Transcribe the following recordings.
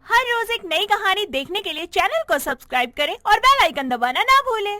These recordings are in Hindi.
हर रोज एक नई कहानी देखने के लिए चैनल को सब्सक्राइब करें और बेल आइकन दबाना ना भूलें।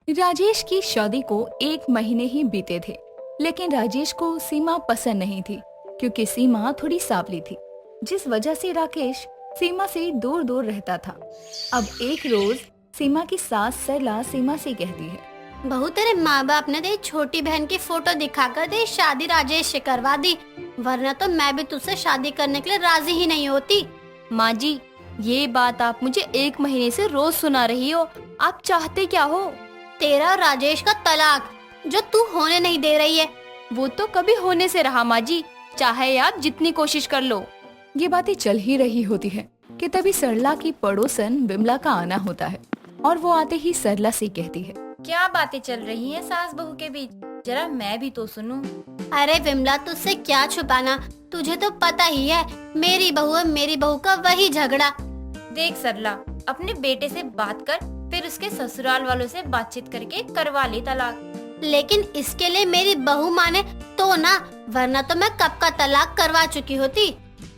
राजेश की शादी को 1 महीने ही बीते थे, लेकिन राजेश को सीमा पसंद नहीं थी क्योंकि सीमा थोड़ी सांवली थी, जिस वजह से राकेश सीमा से दूर दूर रहता था। अब एक रोज सीमा की सास सरला सीमा से कहती है, बहू तेरे माँ बाप ने तेरी छोटी बहन की फोटो दिखाकर तेरी शादी राजेश से करवा दी, वरना तो मैं भी तुझसे शादी करने के लिए राजी ही नहीं होती। माँ जी, ये बात आप मुझे 1 महीने से रोज सुना रही हो। आप चाहते क्या हो? तेरा और राजेश का तलाक, जो तू होने नहीं दे रही है। वो तो कभी होने से रहा माँ जी, चाहे आप जितनी कोशिश कर लो। ये बातें चल ही रही होती है कि तभी सरला की पड़ोसन विमला का आना होता है और वो आते ही सरला से कहती है, क्या बातें चल रही हैं सास बहू के बीच, जरा मैं भी तो सुनूं। अरे विमला, तुझसे क्या छुपाना, तुझे तो पता ही है मेरी बहू और मेरी बहू का वही झगड़ा। देख सरला, अपने बेटे से बात कर, फिर उसके ससुराल वालों से बातचीत करके करवा ले तलाक। लेकिन इसके लिए मेरी बहू माने तो ना, वरना तो मैं कब का तलाक करवा चुकी होती।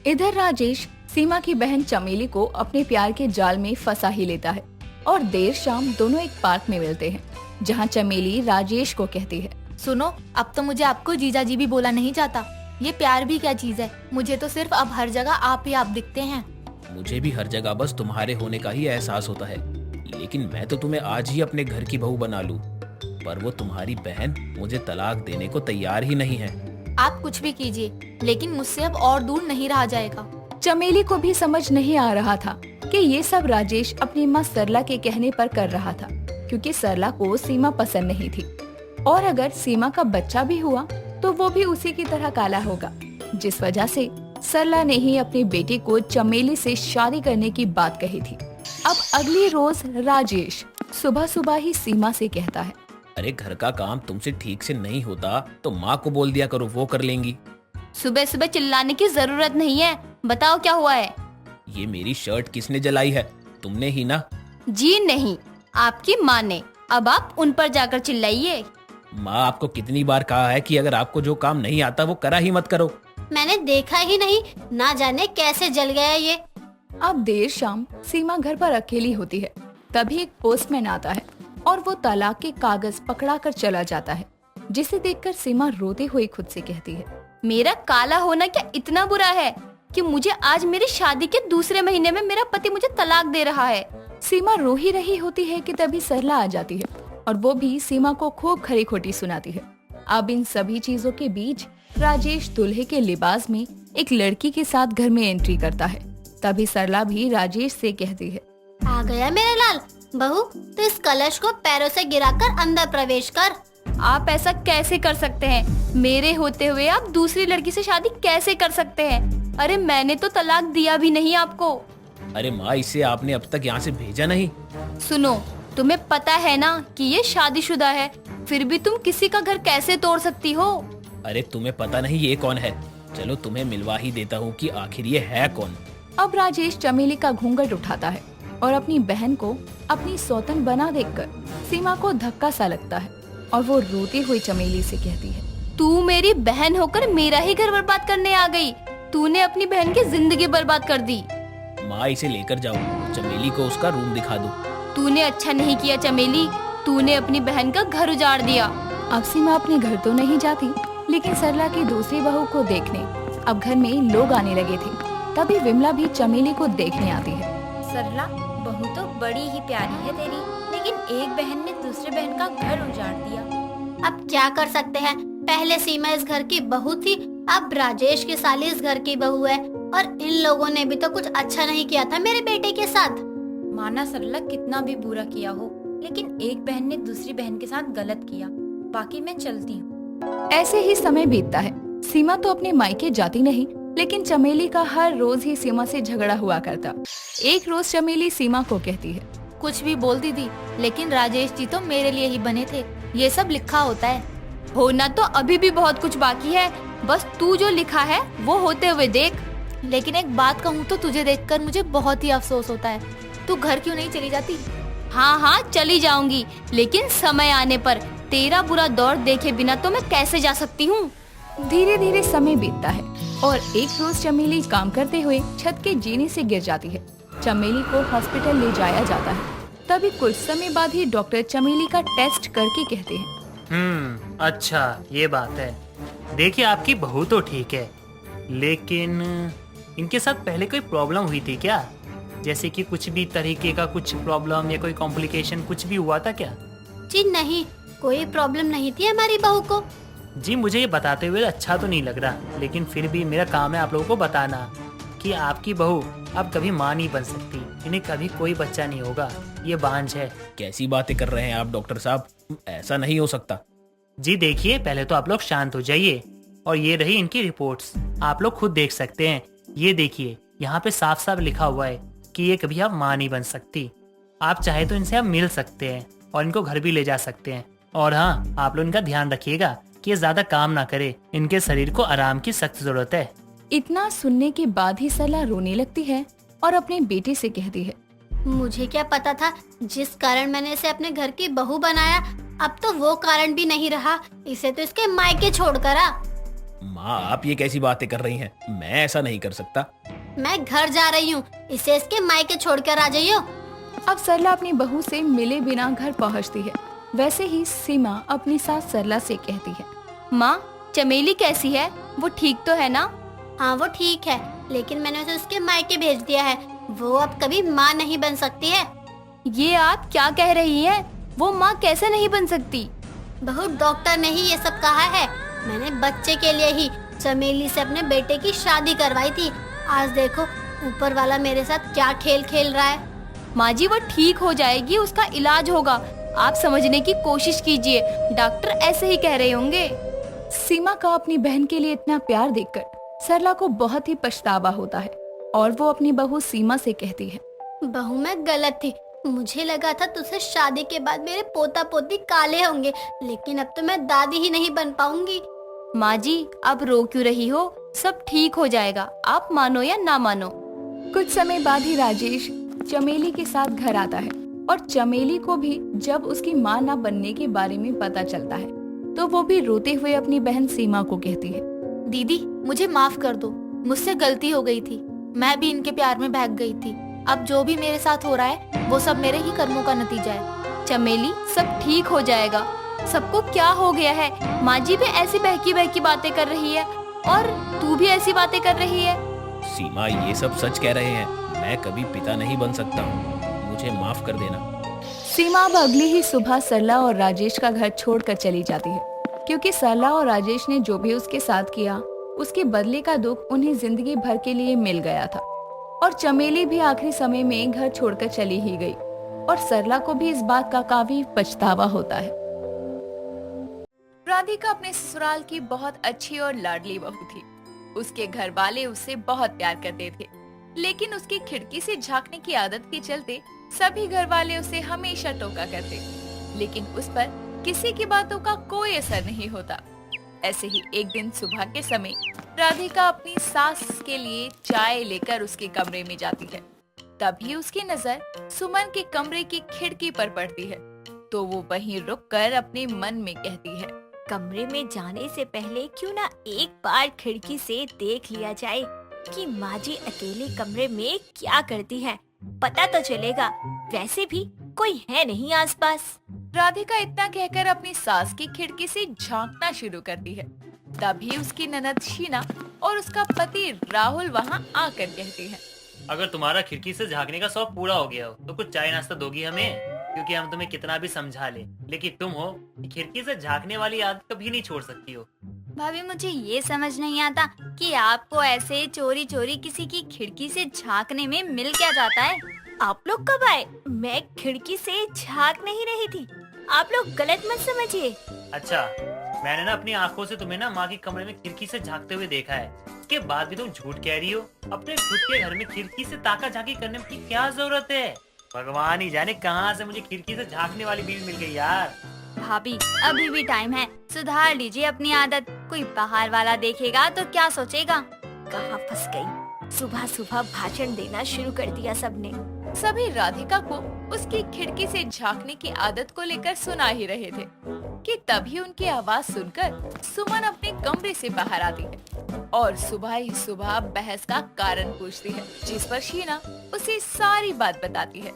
इधर राजेश सीमा की बहन चमेली को अपने प्यार के जाल में फंसा ही लेता है और देर शाम दोनों एक पार्क में मिलते हैं, जहाँ चमेली राजेश को कहती है, सुनो, अब तो मुझे आपको जीजा जी भी बोला नहीं जाता। ये प्यार भी क्या चीज है, मुझे तो सिर्फ अब हर जगह आप ही आप दिखते हैं। मुझे भी हर जगह बस तुम्हारे होने का ही एहसास होता है, लेकिन मैं तो तुम्हें आज ही अपने घर की बहू बना लूं, पर वो तुम्हारी बहन मुझे तलाक देने को तैयार ही नहीं है। आप कुछ भी कीजिए, लेकिन मुझसे अब और दूर नहीं रहा जाएगा। चमेली को भी समझ नहीं आ रहा था कि ये सब राजेश अपनी माँ सरला के कहने पर कर रहा था, क्योंकि सरला को सीमा पसंद नहीं थी और अगर सीमा का बच्चा भी हुआ तो वो भी उसी की तरह काला होगा, जिस वजह से सरला ने ही अपनी बेटी को चमेली से शादी करने की बात कही थी। अब अगली रोज राजेश सुबह सुबह ही सीमा से कहता है, अरे घर का काम तुमसे ठीक से नहीं होता तो माँ को बोल दिया करो, वो कर लेंगी। सुबह सुबह चिल्लाने की जरूरत नहीं है, बताओ क्या हुआ है। ये मेरी शर्ट किसने जलाई है? तुमने ही ना? जी नहीं, आपकी माँ ने। अब आप उन पर जाकर चिल्लाइए। माँ आपको कितनी बार कहा है कि अगर आपको जो काम नहीं आता वो करा ही मत करो। मैंने देखा ही नहीं, ना जाने कैसे जल गया ये। अब देर शाम सीमा घर पर अकेली होती है, तभी एक पोस्टमैन आता है और वो तलाक के कागज पकड़ा कर चला जाता है, जिसे देखकर सीमा रोते हुए खुद से कहती है, मेरा काला होना क्या इतना बुरा है कि मुझे आज मेरी शादी के दूसरे महीने में मेरा पति मुझे तलाक दे रहा है। सीमा रो ही रही होती है कि तभी सरला आ जाती है और वो भी सीमा को खूब खरी खोटी सुनाती है। अब इन सभी चीजों के बीच राजेश दूल्हे के लिबास में एक लड़की के साथ घर में एंट्री करता है। तभी सरला भी राजेश से कहती है, आ गया मेरा लाल। बहू, तो इस कलश को पैरों से गिराकर अंदर प्रवेश कर। आप ऐसा कैसे कर सकते हैं? मेरे होते हुए आप दूसरी लड़की से शादी कैसे कर सकते हैं? अरे मैंने तो तलाक दिया भी नहीं आपको। अरे माँ, इसे आपने अब तक यहाँ से भेजा नहीं? सुनो, तुम्हें पता है ना कि ये शादीशुदा है, फिर भी तुम किसी का घर कैसे तोड़ सकती हो? अरे तुम्हें पता नहीं ये कौन है? चलो तुम्हें मिलवा ही देता हूँ कि आखिर ये है कौन। अब राजेश चमेली का घूंघट उठाता है और अपनी बहन को अपनी सौतन बना देखकर सीमा को धक्का सा लगता है और वो रोती हुई चमेली से कहती है, तू मेरी बहन होकर मेरा ही घर बर्बाद करने आ गई। तूने अपनी बहन की जिंदगी बर्बाद कर दी। माँ, इसे लेकर जाओ, चमेली को उसका रूम दिखा दो। तूने अच्छा नहीं किया चमेली, तूने अपनी बहन का घर उजाड़ दिया। अब सीमा अपने घर तो नहीं जाती, लेकिन सरला की दूसरी बहू को देखने अब घर में लोग आने लगे थे। तभी विमला भी चमेली को देखने आती है। सरला, बहू तो बड़ी ही प्यारी है तेरी, लेकिन एक बहन ने दूसरे बहन का घर उजाड़ दिया। अब क्या कर सकते हैं, पहले सीमा इस घर की बहू थी, अब राजेश की साली इस घर की बहू है, और इन लोगों ने भी तो कुछ अच्छा नहीं किया था मेरे बेटे के साथ। माना सरला कितना भी बुरा किया हो, लेकिन एक बहन ने दूसरी बहन के साथ गलत किया। बाकी मैं चलती हूँ। ऐसे ही समय बीतता है। सीमा तो अपने मायके जाती नहीं, लेकिन चमेली का हर रोज ही सीमा से झगड़ा हुआ करता। एक रोज चमेली सीमा को कहती है, कुछ भी बोल दीदी, लेकिन राजेश जी तो मेरे लिए ही बने थे, ये सब लिखा होता है। होना तो अभी भी बहुत कुछ बाकी है, बस तू जो लिखा है वो होते हुए देख। लेकिन एक बात कहूँ तो तुझे देखकर मुझे बहुत ही अफसोस होता है। तू घर क्यों नहीं चली जाती? हाँ हाँ चली जाऊंगी, लेकिन समय आने पर। तेरा बुरा दौर देखे बिना तो मैं कैसे जा सकती हूँ? धीरे धीरे समय बीतता है और एक रोज चमेली काम करते हुए छत के जीने से गिर जाती है। चमेली को हॉस्पिटल ले जाया जाता है। तभी कुछ समय बाद ही डॉक्टर चमेली का टेस्ट करके कहते हैं, अच्छा ये बात है। देखिए आपकी बहू तो ठीक है, लेकिन इनके साथ पहले कोई प्रॉब्लम हुई थी क्या? जैसे कि कुछ भी तरीके का कुछ प्रॉब्लम या कोई कॉम्प्लिकेशन कुछ भी हुआ था क्या? जी नहीं, कोई प्रॉब्लम नहीं थी हमारी बहू को। जी मुझे ये बताते हुए अच्छा तो नहीं लग रहा, लेकिन फिर भी मेरा काम है आप लोगों को बताना कि आपकी बहू अब कभी माँ नहीं बन सकती, इन्हें कभी कोई बच्चा नहीं होगा, ये बांझ है। कैसी बातें कर रहे हैं आप डॉक्टर साहब, ऐसा नहीं हो सकता। जी देखिए, पहले तो आप लोग शांत हो जाइए और ये रही इनकी रिपोर्ट्स, आप लोग खुद देख सकते हैं। ये देखिए यहाँ पे साफ साफ लिखा हुआ है कि ये कभी अब माँ नहीं बन सकती। आप चाहे तो इनसे आप मिल सकते हैं और इनको घर भी ले जा सकते हैं। और हाँ, आप लोग इनका ध्यान रखिएगा कि ये ज्यादा काम ना करे, इनके शरीर को आराम की सख्त जरूरत है। इतना सुनने के बाद ही सरला रोने लगती है और अपने बेटे से कहती है, मुझे क्या पता था, जिस कारण मैंने इसे अपने घर की बहू बनाया, अब तो वो कारण भी नहीं रहा, इसे तो इसके मायके छोड़कर आ। माँ आप ये कैसी बातें कर रही हैं, मैं ऐसा नहीं कर सकता। मैं घर जा रही हूँ, इसे इसके मायके छोड़कर आ जाइयो। अब सरला अपनी बहू से मिले बिना घर पहुंचती है। वैसे ही सीमा अपनी सास सरला से कहती है, माँ चमेली कैसी है, वो ठीक तो है ना? हाँ वो ठीक है, लेकिन मैंने उसे उसके मायके भेज दिया है, वो अब कभी माँ नहीं बन सकती है। ये आप क्या कह रही हैं? वो माँ कैसे नहीं बन सकती? बहू डॉक्टर ने ही ये सब कहा है। मैंने बच्चे के लिए ही चमेली से अपने बेटे की शादी करवाई थी। आज देखो ऊपर वाला मेरे साथ क्या खेल खेल रहा है। माँ जी वो ठीक हो जाएगी, उसका इलाज होगा, आप समझने की कोशिश कीजिए, डॉक्टर ऐसे ही कह रहे होंगे। सीमा का अपनी बहन के लिए इतना प्यार देखकर सरला को बहुत ही पछतावा होता है और वो अपनी बहू सीमा से कहती है, बहू मैं गलत थी, मुझे लगा था तुझसे शादी के बाद मेरे पोता पोती काले होंगे, लेकिन अब तो मैं दादी ही नहीं बन पाऊंगी। माँ जी अब रो क्यों रही हो, सब ठीक हो जाएगा, आप मानो या ना मानो। कुछ समय बाद ही राजेश चमेली के साथ घर आता है और चमेली को भी जब उसकी माँ ना बनने के बारे में पता चलता है तो वो भी रोते हुए अपनी बहन सीमा को कहती है, दीदी मुझे माफ कर दो, मुझसे गलती हो गई थी, मैं भी इनके प्यार में बहक गई थी। अब जो भी मेरे साथ हो रहा है वो सब मेरे ही कर्मों का नतीजा है। चमेली सब ठीक हो जाएगा। सबको क्या हो गया है, माँ जी भी ऐसी बहकी बहकी बातें कर रही है और तू भी ऐसी बातें कर रही है। सीमा ये सब सच कह रहे हैं, मैं कभी पिता नहीं बन सकता हूँ, मुझे माफ कर देना। सीमा अब अगली ही सुबह सरला और राजेश का घर छोड़कर चली जाती है, क्योंकि सरला और राजेश ने जो भी उसके साथ किया उसके बदले का दुख उन्हें जिंदगी भर के लिए मिल गया था। और चमेली भी आखिरी समय में घर छोड़कर चली ही गई और सरला को भी इस बात का काफी पछतावा होता है। राधिका अपने ससुराल की बहुत अच्छी और लाडली बहू थी। उसके घर वाले उससे बहुत प्यार करते थे, लेकिन उसकी खिड़की से झांकने की आदत के चलते सभी घर वाले उसे हमेशा टोका करते, लेकिन उस पर किसी की बातों का कोई असर नहीं होता। ऐसे ही एक दिन सुबह के समय राधिका अपनी सास के लिए चाय लेकर उसके कमरे में जाती है। तभी उसकी नजर सुमन के कमरे की खिड़की पर पड़ती है, तो वो वहीं रुककर अपने मन में कहती है, कमरे में जाने से पहले क्यों ना एक बार खिड़की से देख लिया जाए कि माँ जी अकेले कमरे में क्या करती हैं, पता तो चलेगा, वैसे भी कोई है नहीं आसपास। राधिका इतना कहकर अपनी सास की खिड़की से झांकना शुरू करती है। तभी उसकी ननद शीना और उसका पति राहुल वहां आकर कहते हैं, अगर तुम्हारा खिड़की से झांकने का शौक पूरा हो गया हो तो कुछ चाय नाश्ता दोगी हमें, क्योंकि हम तुम्हें कितना भी समझा ले, लेकिन तुम हो खिड़की से झांकने वाली आदत कभी नहीं छोड़ सकती हो। भाभी मुझे ये समझ नहीं आता कि आपको ऐसे चोरी चोरी किसी की खिड़की से झांकने में मिल क्या जाता है। आप लोग कब आए? मैं खिड़की से झांक नहीं रही थी, आप लोग गलत मत समझिए। अच्छा, मैंने ना अपनी आंखों से तुम्हें ना माँ के कमरे में खिड़की से झांकते हुए देखा है, उसके बाद भी तुम झूठ कह रही हो। अपने खुद के घर में खिड़की से ताका झांकी करने की क्या जरूरत है? भगवान ही जाने कहाँ से मुझे खिड़की से झांकने वाली बीवी मिल गई यार। भाभी अभी भी टाइम है, सुधार लीजिए अपनी आदत, कोई बाहर वाला देखेगा तो क्या सोचेगा। कहाँ फंस गई, सुबह सुबह भाषण देना शुरू कर दिया सबने। सभी राधिका को उसकी खिड़की से झांकने की आदत को लेकर सुना ही रहे थे। कि तभी उनकी आवाज सुनकर सुमन अपने कमरे से बाहर आती है और सुबह ही सुबह बहस का कारण पूछती है, जिस पर शीना उसे सारी बात बताती है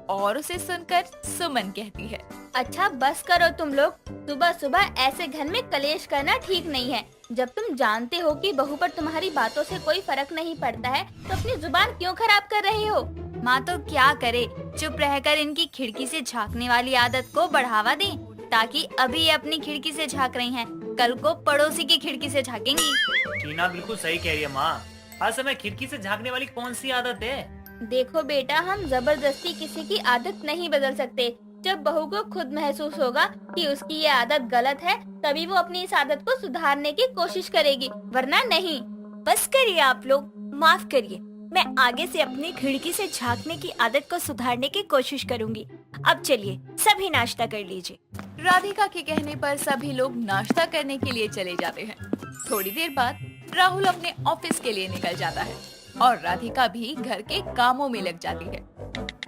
और उसे सुनकर सुमन कहती है, अच्छा बस करो तुम लोग, सुबह सुबह ऐसे घर में कलेश करना ठीक नहीं है। जब तुम जानते हो कि बहू पर तुम्हारी बातों से कोई फर्क नहीं पड़ता है तो अपनी जुबान क्यों खराब कर रहे हो? माँ तो क्या करे, चुप रहकर इनकी खिड़की से झांकने वाली आदत को बढ़ावा दें, ताकि अभी ये अपनी खिड़की से झांक रही हैं, कल को पड़ोसी की खिड़की से झांकेंगी। टीना बिल्कुल सही कह रही है माँ। हर समय खिड़की से झांकने वाली कौन सी आदत है? देखो बेटा, हम जबरदस्ती किसी की आदत नहीं बदल सकते। जब बहू को खुद महसूस होगा कि उसकी ये आदत गलत है, तभी वो अपनी इस आदत को सुधारने की कोशिश करेगी, वरना नहीं। बस करिए आप लोग, माफ करिए। मैं आगे से अपनी खिड़की से झांकने की आदत को सुधारने की कोशिश करूंगी। अब चलिए सभी नाश्ता कर लीजिए। राधिका के कहने पर सभी लोग नाश्ता करने के लिए चले जाते हैं। थोड़ी देर बाद राहुल अपने ऑफिस के लिए निकल जाता है और राधिका भी घर के कामों में लग जाती है।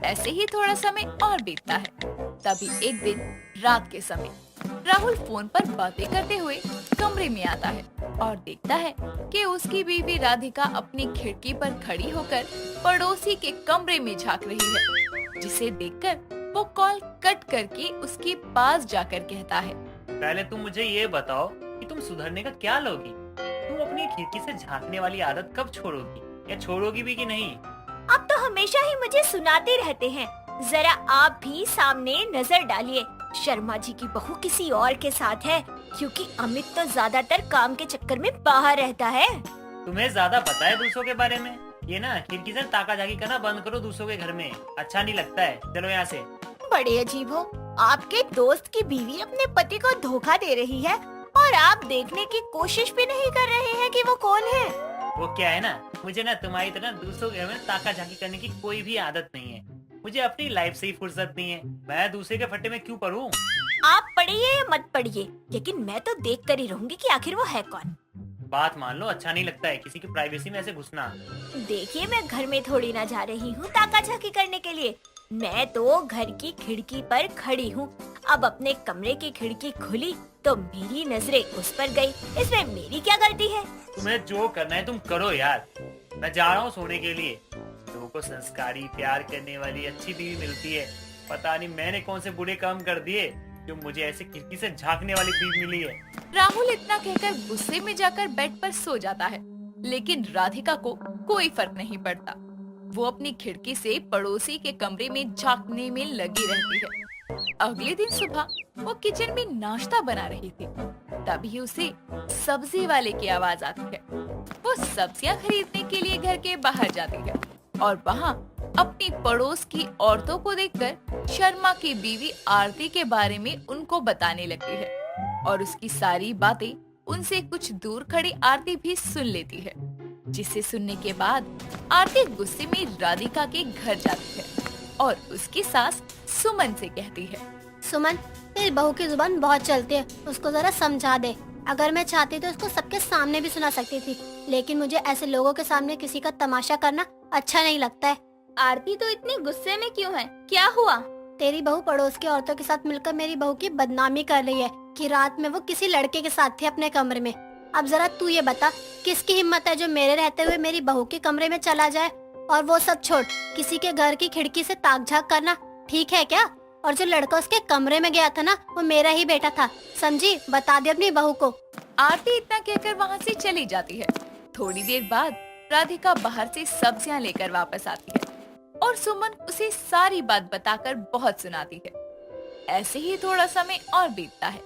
ऐसे ही थोड़ा समय और बीतता है। तभी एक दिन रात के समय राहुल फोन पर बातें करते हुए कमरे में आता है और देखता है कि उसकी बीवी राधिका अपनी खिड़की पर खड़ी होकर पड़ोसी के कमरे में झांक रही है, जिसे देखकर वो कॉल कट करके उसके पास जाकर कहता है, पहले तुम मुझे ये बताओ कि तुम सुधरने का क्या लोगी? तुम अपनी खिड़की से झांकने वाली आदत कब छोड़ोगी या छोड़ोगी भी कि नहीं? आप तो हमेशा ही मुझे सुनाते रहते हैं। जरा आप भी सामने नजर डालिए। शर्मा जी की बहू किसी और के साथ है, क्योंकि अमित तो ज्यादातर काम के चक्कर में बाहर रहता है। तुम्हें ज्यादा पता है दूसरों के बारे में। ये ना खिड़की से ताका झाकी करना बंद करो दूसरों के घर में, अच्छा नहीं लगता है। चलो यहाँ से। बड़े अजीब हो, आपके दोस्त की बीवी अपने पति को धोखा दे रही है और आप देखने की कोशिश भी नहीं कर रहे हैं कि वो कौन है। वो क्या है ना, मुझे ना तुम्हारी तरह दूसरों के घर में ताका झाकी करने की कोई भी आदत नहीं है। मुझे अपनी लाइफ से ही फुर्सत नहीं है। मैं दूसरे के फट्टे में क्यों पड़ूं? आप पढ़िए या मत पढ़िए, लेकिन मैं तो देख कर ही रहूंगी कि आखिर वो है कौन। बात मान लो, अच्छा नहीं लगता है किसी की प्राइवेसी में ऐसे घुसना। देखिए, मैं घर में थोड़ी ना जा रही हूँ ताका झाकी करने के लिए। मैं तो घर की खिड़की पर खड़ी हूँ। अब अपने कमरे की खिड़की खुली तो मेरी नजरें उस पर गई। इसमें मेरी क्या गलती है? तुम्हें जो करना है तुम करो यार। मैं जा रहा हूँ सोने के लिए। लोगों को संस्कारी, प्यार करने वाली अच्छी बीवी मिलती है। पता नहीं मैंने कौन से बुरे काम कर दिए जो मुझे ऐसे खिड़की से झांकने वाली बीवी मिली है। राहुल इतना कहकर गुस्से में जाकर बेड पर सो जाता है, लेकिन राधिका को कोई फर्क नहीं पड़ता। वो अपनी खिड़की से पड़ोसी के कमरे में झांकने में लगी रहती है। अगले दिन सुबह वो किचन में नाश्ता बना रही थी, तभी उसे सब्जी वाले की आवाज आती है। वो सब्जियां खरीदने के लिए घर के बाहर जाती है और वहाँ अपनी पड़ोस की औरतों को देखकर शर्मा की बीवी आरती के बारे में उनको बताने लगती है और उसकी सारी बातें उनसे कुछ दूर खड़ी आरती भी सुन लेती है, जिसे सुनने के बाद आरती गुस्से में राधिका के घर जाती है और उसकी सास सुमन से कहती है, सुमन, तेरी बहू की जुबान बहुत चलती है, उसको जरा समझा दे। अगर मैं चाहती तो उसको सबके सामने भी सुना सकती थी, लेकिन मुझे ऐसे लोगों के सामने किसी का तमाशा करना अच्छा नहीं लगता है। आरती तो इतनी गुस्से में क्यों है? क्या हुआ? तेरी बहू पड़ोस के औरतों के साथ मिलकर मेरी बहू की बदनामी कर रही है कि रात में वो किसी लड़के के साथ थे अपने कमरे में। अब जरा तू ये बता, किसकी हिम्मत है जो मेरे रहते हुए मेरी बहू के कमरे में चला जाए? और वो सब छोड़, किसी के घर की खिड़की से ताक झाक करना ठीक है क्या? और जो लड़का उसके कमरे में गया था ना, वो मेरा ही बेटा था, समझी? बता दे अपनी बहू को। आरती इतना कहकर वहाँ से चली जाती है। थोड़ी देर बाद राधिका बाहर से सब्जियां लेकर वापस आती है और सुमन उसे सारी बात बताकर बहुत सुनाती है। ऐसे ही थोड़ा समय और बीतता है,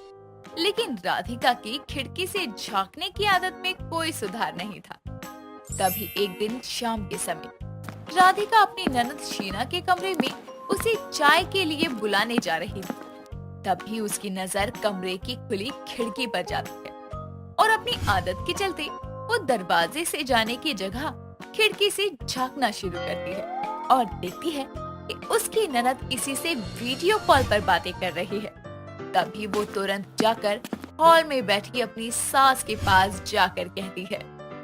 लेकिन राधिका की खिड़की से झांकने की आदत में कोई सुधार नहीं था। तभी एक दिन शाम के समय राधिका अपनी ननद शीना के कमरे में उसे चाय के लिए बुलाने जा रही थी। तभी उसकी नजर कमरे की खुली खिड़की पर जाती है और अपनी आदत के चलते वो दरवाजे से जाने की जगह खिड़की से झांकना शुरू करती है और देखती है कि उसकी ननद किसी से वीडियो कॉल पर बातें कर रही है। तभी वो तुरंत जाकर हॉल में बैठी अपनी सास के पास जाकर कहती है,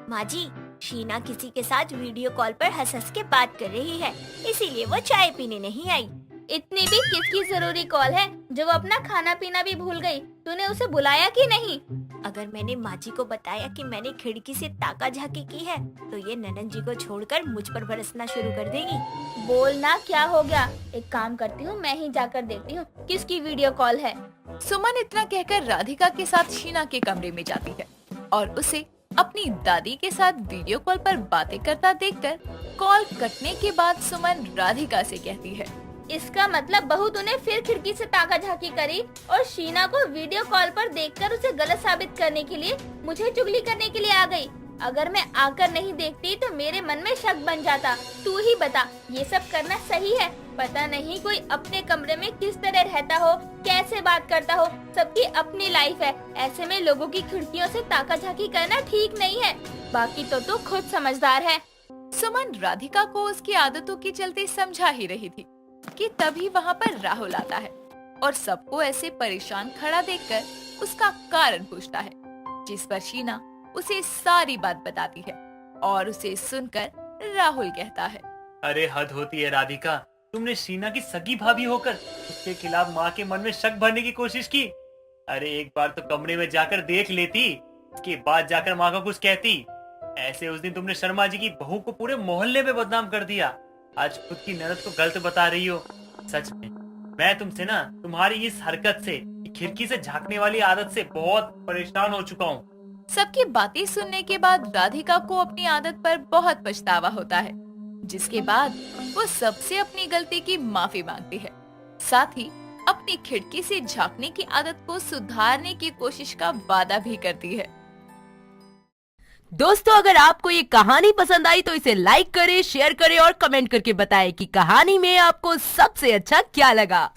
माँ जी, शीना किसी के साथ वीडियो कॉल पर हंस हंस के बात कर रही है, इसीलिए वो चाय पीने नहीं आई। इतनी भी किसकी जरूरी कॉल है जो वो अपना खाना पीना भी भूल गई? तूने उसे बुलाया कि नहीं? अगर मैंने माँ जी को बताया कि मैंने खिड़की से ताका झाकी की है तो ये ननन जी को छोड़कर मुझ पर बरसना शुरू कर देगी। बोलना क्या हो गया? एक काम करती हूँ, मैं ही जाकर देखती हूँ किसकी वीडियो कॉल है। सुमन इतना कहकर राधिका के साथ शीना के कमरे में जाती है और उसे अपनी दादी के साथ वीडियो कॉल पर बातें करता देखकर कॉल कटने के बाद सुमन राधिका से कहती है, इसका मतलब बहू तूने फिर खिड़की से ताका झाकी करी और शीना को वीडियो कॉल पर देखकर उसे गलत साबित करने के लिए मुझे चुगली करने के लिए आ गई। अगर मैं आकर नहीं देखती तो मेरे मन में शक बन जाता। तू ही बता, ये सब करना सही है? पता नहीं कोई अपने कमरे में किस तरह रहता हो, कैसे बात करता हो, सबकी अपनी लाइफ है। ऐसे में लोगों की खिड़कियों से ताका झाकी करना ठीक नहीं है। बाकी तो तू खुद समझदार है। सुमन राधिका को उसकी आदतों के चलते समझा ही रही थी कि तभी वहाँ पर राहुल आता है और सबको ऐसे परेशान खड़ा देखकर उसका कारण पूछता है, जिस पर शीना उसे सारी बात बताती है और उसे सुनकर राहुल कहता है, अरे हद होती है राधिका, तुमने शीना की सगी भाभी होकर उसके खिलाफ माँ के मन में शक भरने की कोशिश की। अरे एक बार तो कमरे में जाकर देख लेती, उसके बाद जाकर माँ को कुछ कहती। ऐसे उस दिन तुमने शर्मा जी की बहू को पूरे मोहल्ले में बदनाम कर दिया। आज खुद की ननद को गलत बता रही हो। सच में मैं तुमसे ना तुम्हारी इस हरकत से, खिड़की से झांकने वाली आदत से बहुत परेशान हो चुका हूँ। सबकी बातें सुनने के बाद राधिका को अपनी आदत पर बहुत पछतावा होता है, जिसके बाद वो सबसे अपनी गलती की माफी मांगती है। साथ ही अपनी खिड़की से झांकने की आदत को सुधारने की कोशिश का वादा भी करती है। दोस्तों, अगर आपको ये कहानी पसंद आई तो इसे लाइक करें, शेयर करें और कमेंट करके बताएं कि कहानी में आपको सबसे अच्छा क्या लगा।